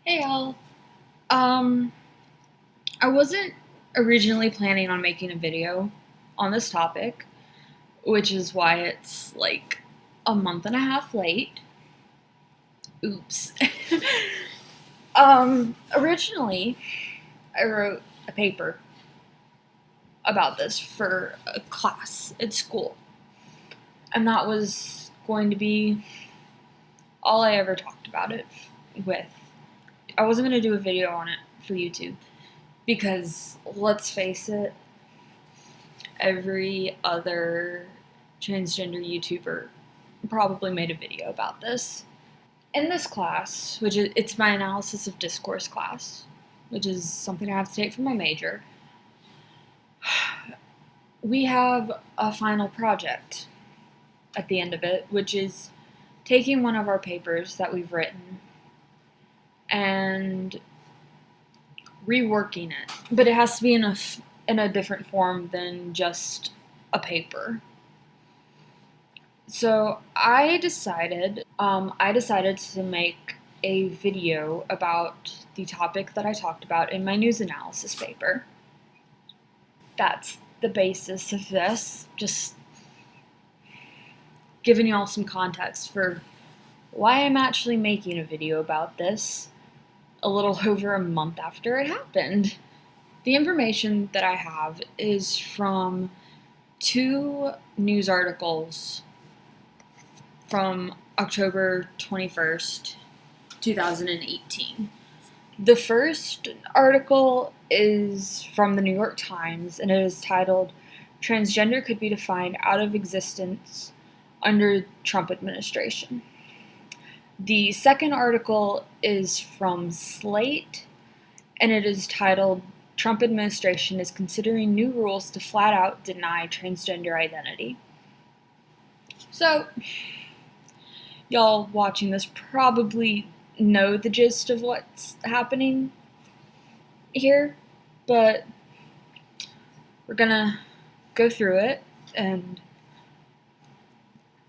Hey y'all. Um, I wasn't originally planning on making a video on this topic, which is why it's like a month and a half late. Oops. Originally, I wrote a paper about this for a class at school, and that was going to be all I ever talked about it with. I wasn't going to do a video on it for YouTube because, let's face it, every other transgender YouTuber probably made a video about this. In this class, it's my analysis of discourse class, which is something I have to take for my major, we have a final project at the end of it, which is taking one of our papers that we've written and reworking it. But it has to be in a different form than just a paper. So I decided to make a video about the topic that I talked about in my news analysis paper. That's the basis of this, just giving y'all some context for why I'm actually making a video about this a little over a month after it happened. The information that I have is from two news articles from October 21st, 2018. The first article is from the New York Times, and it is titled, "Transgender Could Be Defined Out of Existence Under Trump Administration." The second article is from Slate, and it is titled, "Trump Administration is Considering New Rules to Flat Out Deny Transgender Identity." So, y'all watching this probably know the gist of what's happening here, but we're gonna go through it. And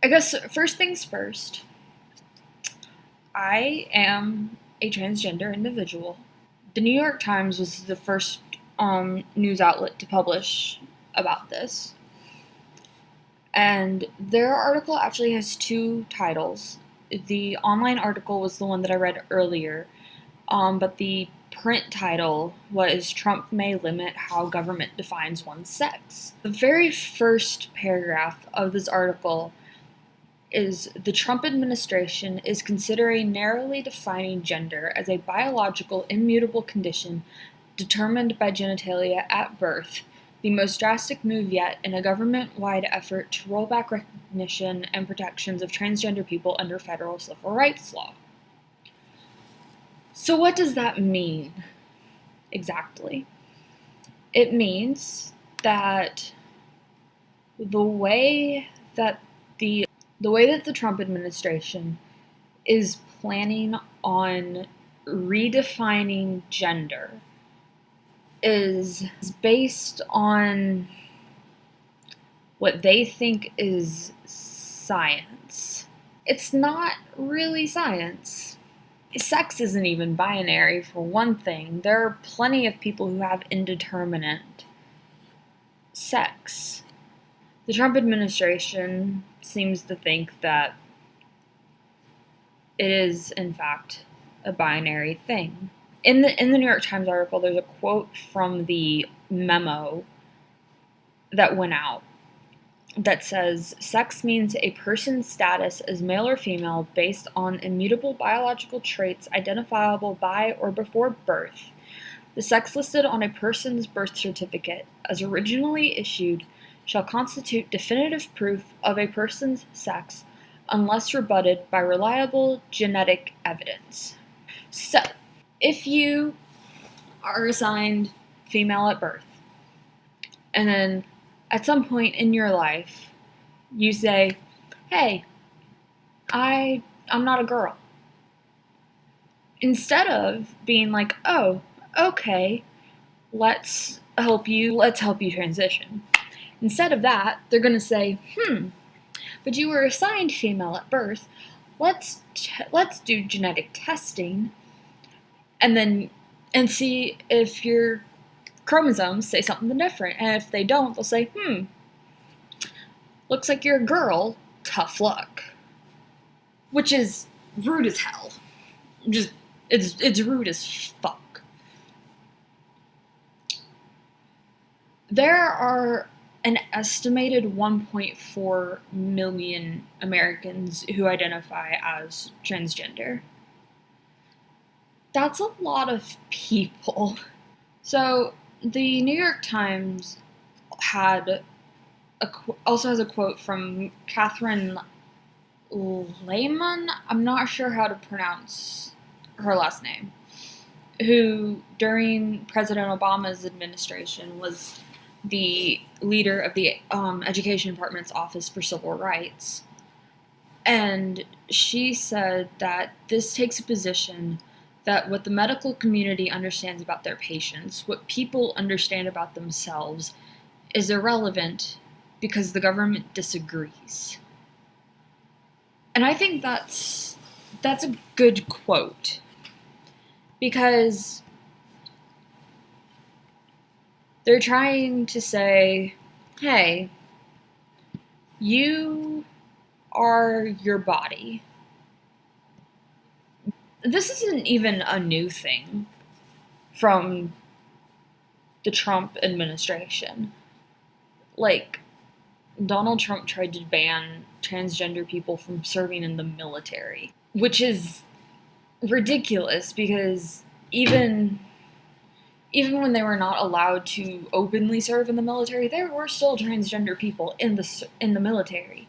I guess first things first, I am a transgender individual. The New York Times was the first news outlet to publish about this. And their article actually has two titles. The online article was the one that I read earlier, but the print title was "Trump May Limit How Government Defines One's Sex." The very first paragraph of this article is, "The Trump administration is considering narrowly defining gender as a biological immutable condition determined by genitalia at birth, the most drastic move yet in a government-wide effort to roll back recognition and protections of transgender people under federal civil rights law." So what does that mean exactly? It means that the way that the Trump administration is planning on redefining gender is based on what they think is science. It's not really science. Sex isn't even binary, for one thing. There are plenty of people who have indeterminate sex. The Trump administration seems to think that it is, in fact, a binary thing. In the New York Times article, there's a quote from the memo that went out that says, "Sex means a person's status as male or female based on immutable biological traits identifiable by or before birth. The sex listed on a person's birth certificate, as originally issued, shall constitute definitive proof of a person's sex unless rebutted by reliable genetic evidence." So, if you are assigned female at birth, and then at some point in your life, you say, "Hey, I'm not a girl." Instead of being like, "Oh, okay, let's help you transition." Instead of that, they're gonna say, "But you were assigned female at birth. Let's do genetic testing and see if your chromosomes say something different. And if they don't, they'll say, looks like you're a girl, tough luck. Which is rude as hell. Just, it's rude as fuck. There are an estimated 1.4 million Americans who identify as transgender. That's a lot of people. So, the New York Times also has a quote from Catherine Lehman. I'm not sure how to pronounce her last name. Who, during President Obama's administration, was the leader of the Education Department's Office for Civil Rights. And she said that this takes a position that what the medical community understands about their patients, what people understand about themselves, is irrelevant because the government disagrees. And I think that's a good quote, because they're trying to say, hey, you are your body. This isn't even a new thing from the Trump administration. Like, Donald Trump tried to ban transgender people from serving in the military, which is ridiculous because even when they were not allowed to openly serve in the military, there were still transgender people in the military.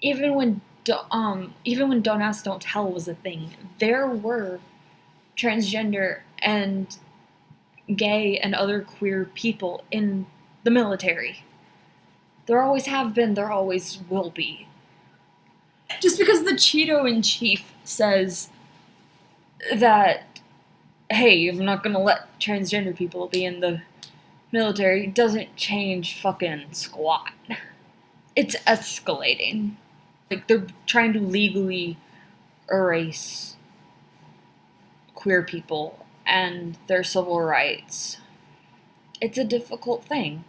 Even when Don't Ask, Don't Tell was a thing, there were transgender and gay and other queer people in the military. There always have been, there always will be. Just because the Cheeto-in-Chief says that, hey, I'm not gonna let transgender people be in the military, doesn't change fucking squat. It's escalating. Like, they're trying to legally erase queer people and their civil rights. It's a difficult thing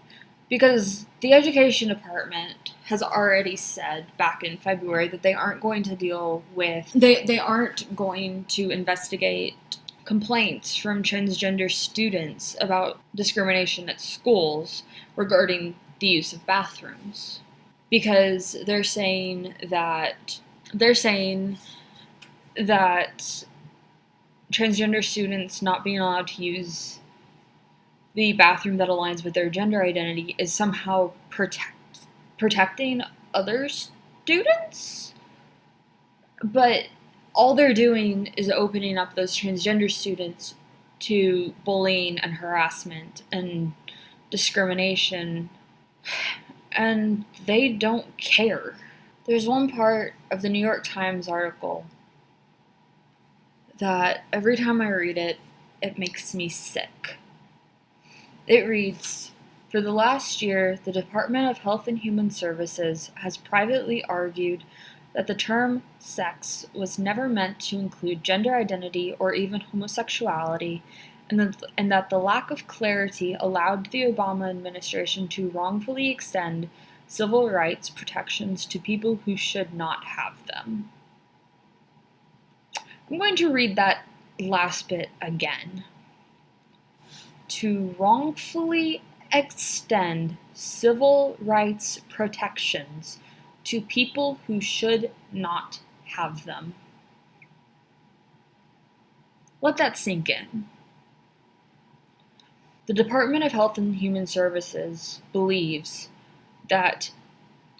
because the Education Department has already said back in February that they aren't going to deal with, they aren't going to investigate complaints from transgender students about discrimination at schools regarding the use of bathrooms. Because they're saying that transgender students not being allowed to use the bathroom that aligns with their gender identity is somehow protecting other students. But all they're doing is opening up those transgender students to bullying and harassment and discrimination, and they don't care. There's one part of the New York Times article that every time I read it, it makes me sick. It reads, "For the last year, the Department of Health and Human Services has privately argued that the term sex was never meant to include gender identity or even homosexuality, and that the lack of clarity allowed the Obama administration to wrongfully extend civil rights protections to people who should not have them." I'm going to read that last bit again. To wrongfully extend civil rights protections to people who should not have them. Let that sink in. The Department of Health and Human Services believes that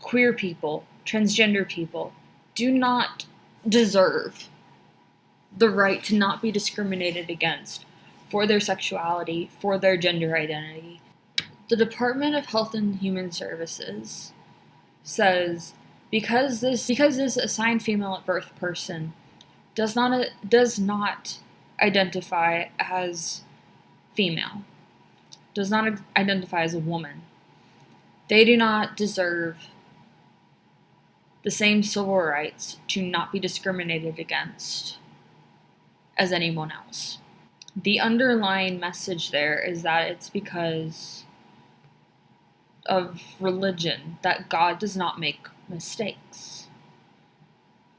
queer people, transgender people, do not deserve the right to not be discriminated against for their sexuality, for their gender identity. The Department of Health and Human Services says because this assigned female at birth person does not identify as female, does not identify as a woman, they do not deserve the same civil rights to not be discriminated against as anyone else. The underlying message there is that it's because of religion that God does not make mistakes.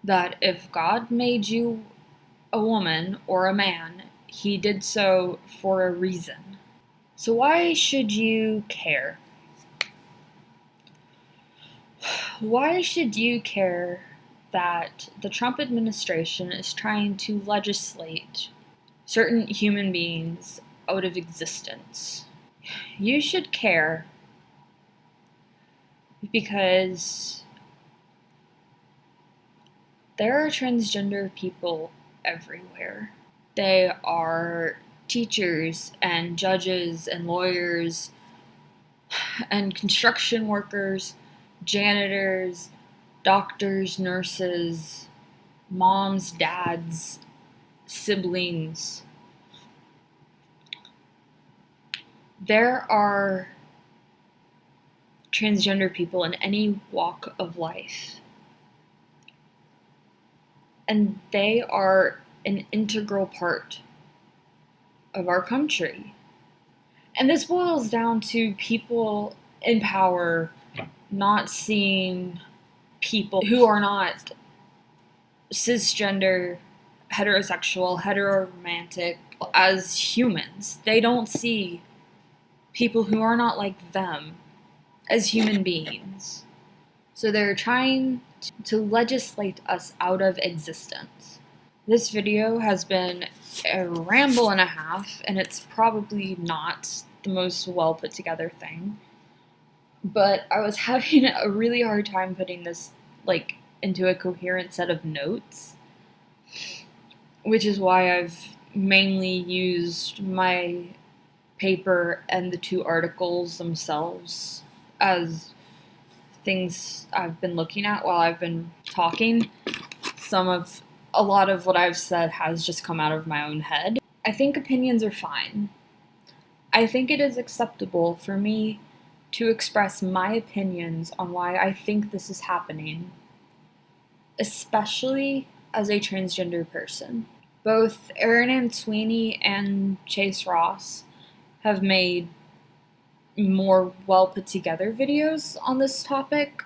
That if God made you a woman or a man, he did so for a reason. So why should you care? Why should you care that the Trump administration is trying to legislate certain human beings out of existence? You should care because there are transgender people everywhere. They are teachers and judges and lawyers and construction workers, janitors, doctors, nurses, moms, dads, siblings. There are transgender people in any walk of life, and they are an integral part of our country. And this boils down to people in power not seeing people who are not cisgender, heterosexual, heteroromantic as humans. They don't see people who are not like them as human beings. So they're trying to legislate us out of existence. This video has been a ramble and a half, and it's probably not the most well put together thing. But I was having a really hard time putting this into a coherent set of notes, which is why I've mainly used my paper and the 2 articles themselves as things I've been looking at while I've been talking. A lot of what I've said has just come out of my own head. I think opinions are fine. I think it is acceptable for me to express my opinions on why I think this is happening, especially as a transgender person. Both Aaron and Sweeney and Chase Ross have made more well put together videos on this topic.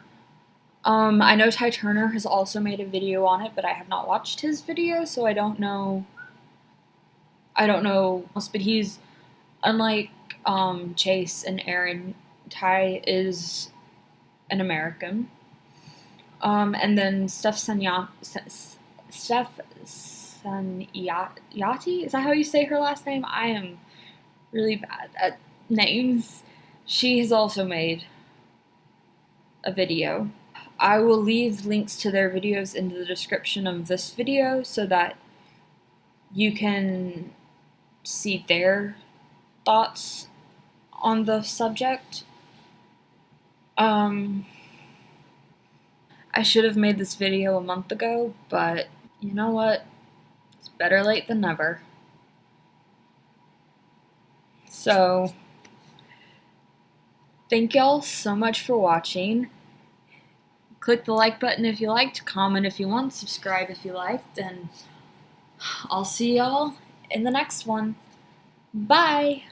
I know Ty Turner has also made a video on it, but I have not watched his video, so I don't know. But he's, unlike Chase and Aaron, Ty is an American. And then Steph Sanyati, is that how you say her last name? I am really bad at names. She has also made a video. I will leave links to their videos in the description of this video so that you can see their thoughts on the subject. I should have made this video a month ago, but you know what? It's better late than never. So, thank y'all so much for watching. Click the like button if you liked, comment if you want, subscribe if you liked, and I'll see y'all in the next one. Bye!